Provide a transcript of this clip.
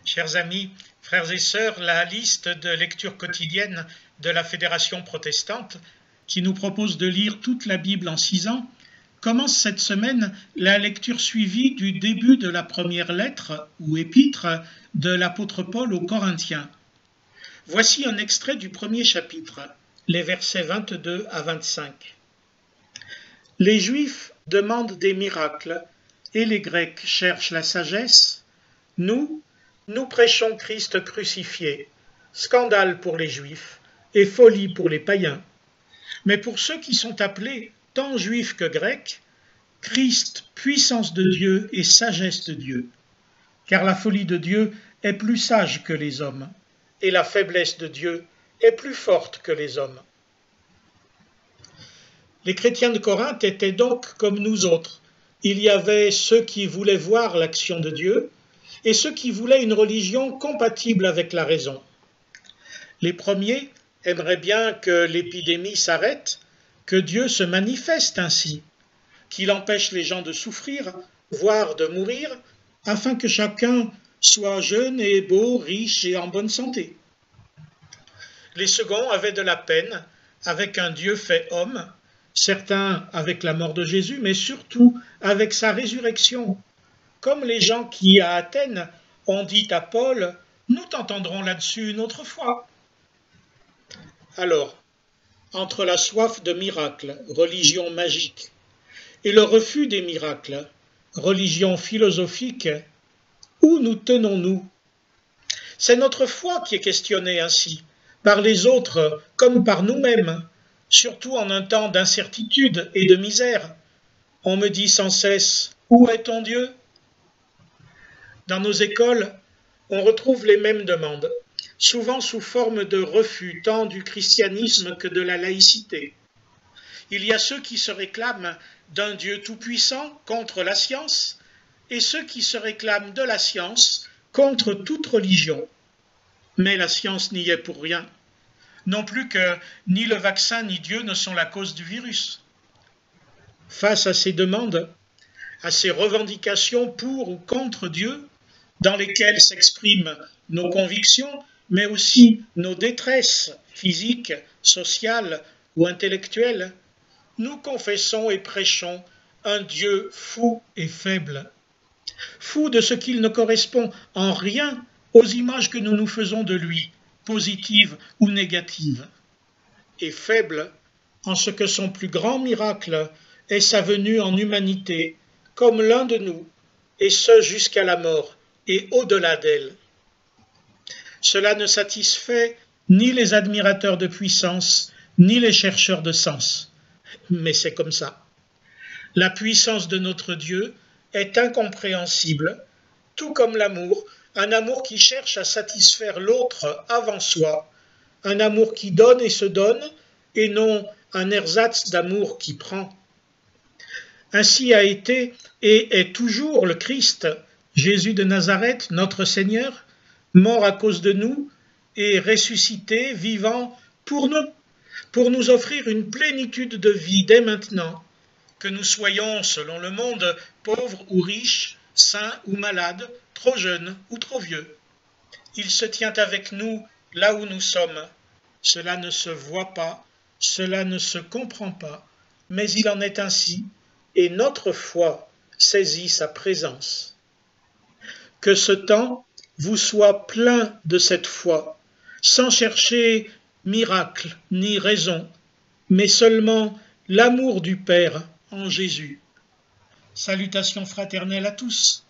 Chers amis, frères et sœurs, la liste de lecture quotidienne de la Fédération protestante, qui nous propose de lire toute la Bible en 6 ans, commence cette semaine la lecture suivie du début de la première lettre ou épître de l'apôtre Paul aux Corinthiens. Voici un extrait du premier chapitre, les versets 22 à 25. Les Juifs demandent des miracles et les Grecs cherchent la sagesse. Nous prêchons Christ crucifié, scandale pour les Juifs et folie pour les païens. Mais pour ceux qui sont appelés, tant Juifs que Grecs, Christ, puissance de Dieu et sagesse de Dieu. Car la folie de Dieu est plus sage que les hommes, et la faiblesse de Dieu est plus forte que les hommes. Les chrétiens de Corinthe étaient donc comme nous autres. Il y avait ceux qui voulaient voir l'action de Dieu et ceux qui voulaient une religion compatible avec la raison. Les premiers aimeraient bien que l'épidémie s'arrête, que Dieu se manifeste ainsi, qu'il empêche les gens de souffrir, voire de mourir, afin que chacun soit jeune et beau, riche et en bonne santé. Les seconds avaient de la peine avec un Dieu fait homme, certains avec la mort de Jésus, mais surtout avec sa résurrection, comme les gens qui, à Athènes, ont dit à Paul « Nous t'entendrons là-dessus une autre fois ». Alors, entre la soif de miracles, religion magique, et le refus des miracles, religion philosophique, où nous tenons-nous? C'est notre foi qui est questionnée ainsi, par les autres comme par nous-mêmes, surtout en un temps d'incertitude et de misère. On me dit sans cesse « Où est ton Dieu ?» Dans nos écoles, on retrouve les mêmes demandes, souvent sous forme de refus tant du christianisme que de la laïcité. Il y a ceux qui se réclament d'un Dieu tout-puissant contre la science et ceux qui se réclament de la science contre toute religion. Mais la science n'y est pour rien. Non plus que ni le vaccin ni Dieu ne sont la cause du virus. Face à ces demandes, à ces revendications pour ou contre Dieu, dans lesquelles s'expriment nos convictions, mais aussi nos détresses physiques, sociales ou intellectuelles, nous confessons et prêchons un Dieu fou et faible. Fou de ce qu'il ne correspond en rien aux images que nous nous faisons de lui, positives ou négatives, et faible en ce que son plus grand miracle est sa venue en humanité, comme l'un de nous, et ce jusqu'à la mort, et au-delà d'elle. Cela ne satisfait ni les admirateurs de puissance, ni les chercheurs de sens. Mais c'est comme ça. La puissance de notre Dieu est incompréhensible, tout comme l'amour, un amour qui cherche à satisfaire l'autre avant soi, un amour qui donne et se donne, et non un ersatz d'amour qui prend. Ainsi a été et est toujours le Christ, Jésus de Nazareth, notre Seigneur, mort à cause de nous et ressuscité, vivant pour nous offrir une plénitude de vie dès maintenant, que nous soyons, selon le monde, pauvres ou riches, sains ou malades, trop jeunes ou trop vieux. Il se tient avec nous là où nous sommes. Cela ne se voit pas, cela ne se comprend pas, mais il en est ainsi, et notre foi saisit sa présence. Que ce temps vous soit plein de cette foi, sans chercher miracle ni raison, mais seulement l'amour du Père en Jésus. Salutations fraternelles à tous.